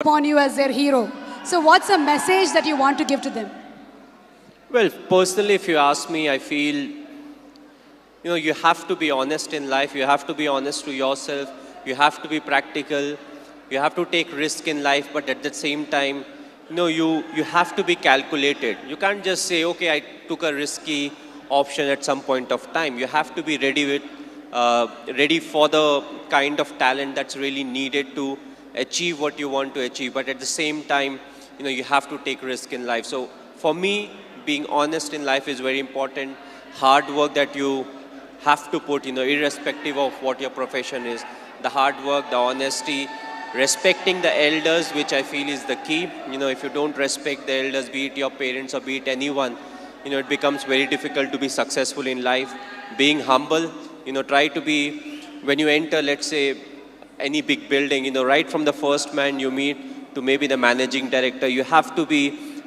upon you as their hero. So what's a message that you want to give to them? Well, personally, if you ask me, I feel, you have to be honest in life. You have to be honest to yourself. You have to be practical. You have to take risk in life, but at the same time, you have to be calculated. You can't just say, okay, I took a risky option at some point of time. You have to be ready for the kind of talent that's really needed to achieve what you want to achieve. But at the same time, you have to take risk in life. So for me, being honest in life is very important. Hard work that you have to put, irrespective of what your profession is. The hard work, the honesty, respecting the elders, which I feel is the key. If you don't respect the elders, be it your parents or be it anyone, it becomes very difficult to be successful in life. Being humble, try to be, when you enter, let's say, any big building, right from the first man you meet to maybe the managing director, you have to be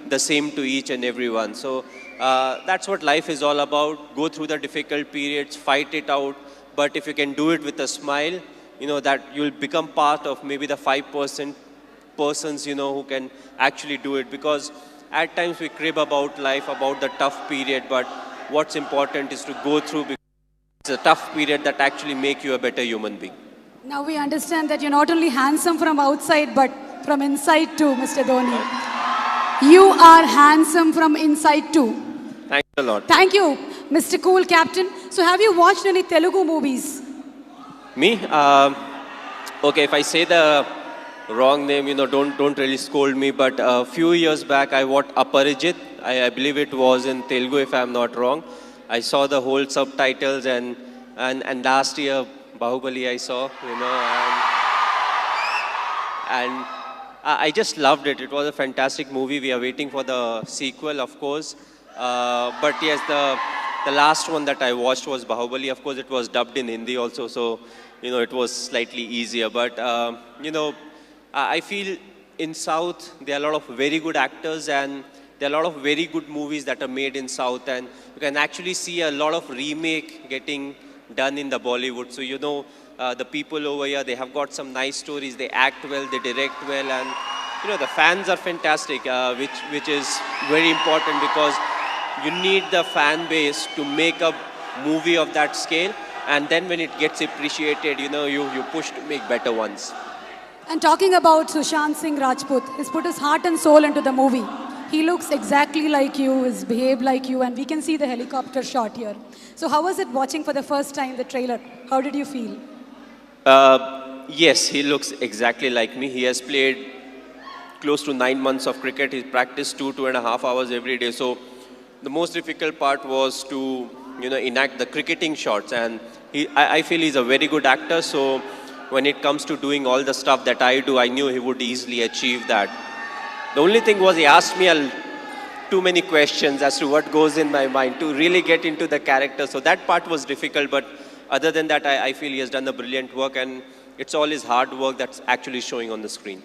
the same to each and everyone. So that's what life is all about. Go through the difficult periods, fight it out. But if you can do it with a smile, that you'll become part of maybe the 5% persons, who can actually do it. Because at times we crib about life, about the tough period, but what's important is to go through, because it's a tough period that actually make you a better human being. Now we understand that you're not only handsome from outside, but from inside too, Mr. Dhoni. You are handsome from inside too. Thanks a lot. Thank you, Mr. Cool Captain. So have you watched any Telugu movies? Me? Okay, if I say the wrong name, don't really scold me. But a few years back, I watched Aparijit. I believe it was in Telugu, if I'm not wrong. I saw the whole subtitles, and last year, Bahubali I saw, and I just loved it. It was a fantastic movie. We are waiting for the sequel, of course. But yes, the last one that I watched was Bahubali. Of course, it was dubbed in Hindi also, so, it was slightly easier. But, I feel in South, there are a lot of very good actors, and there are a lot of very good movies that are made in South, and you can actually see a lot of remake getting done in the Bollywood. So, the people over here, they have got some nice stories, they act well, they direct well, and, the fans are fantastic, which is very important, because you need the fan base to make a movie of that scale, and then when it gets appreciated, you push to make better ones. And talking about Sushant Singh Rajput, he's put his heart and soul into the movie. He looks exactly like you, he's behaved like you, and we can see the helicopter shot here. So how was it watching for the first time the trailer? How did you feel? Yes, he looks exactly like me. He has played close to 9 months of cricket. He's practiced 2.5 hours every day. So the most difficult part was to, enact the cricketing shots. And I feel he's a very good actor. So when it comes to doing all the stuff that I do, I knew he would easily achieve that. The only thing was he asked me too many questions as to what goes in my mind to really get into the character. So that part was difficult. But other than that, I feel he has done a brilliant work. And it's all his hard work that's actually showing on the screen.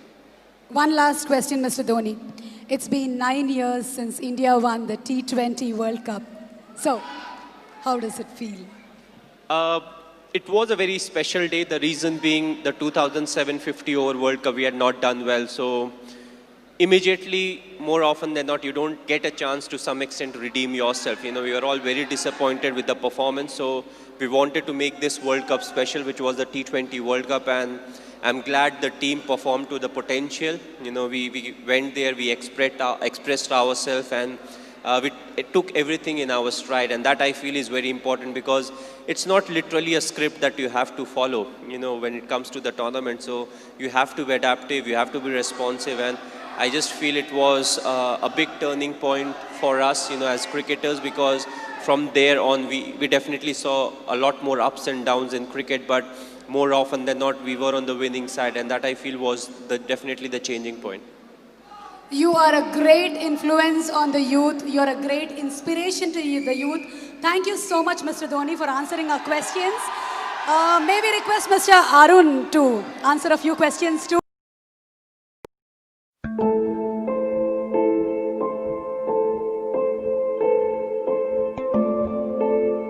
One last question, Mr. Dhoni. It's been 9 years since India won the T20 World Cup. So, how does it feel? It was a very special day. The reason being the 2007 50-over World Cup, we had not done well. So, immediately, more often than not, you don't get a chance to some extent redeem yourself. We were all very disappointed with the performance. So, we wanted to make this World Cup special, which was the T20 World Cup. And I'm glad the team performed to the potential. We went there, we expressed ourselves, and it took everything in our stride. And that I feel is very important, because it's not literally a script that you have to follow, when it comes to the tournament. So you have to be adaptive, you have to be responsive. And I just feel it was a big turning point for us, as cricketers, because from there on, we definitely saw a lot more ups and downs in cricket, but more often than not, we were on the winning side, and that I feel was definitely the changing point. You are a great influence on the youth. You are a great inspiration to the youth. Thank you so much, Mr. Dhoni, for answering our questions. May we request Mr. Arun to answer a few questions too?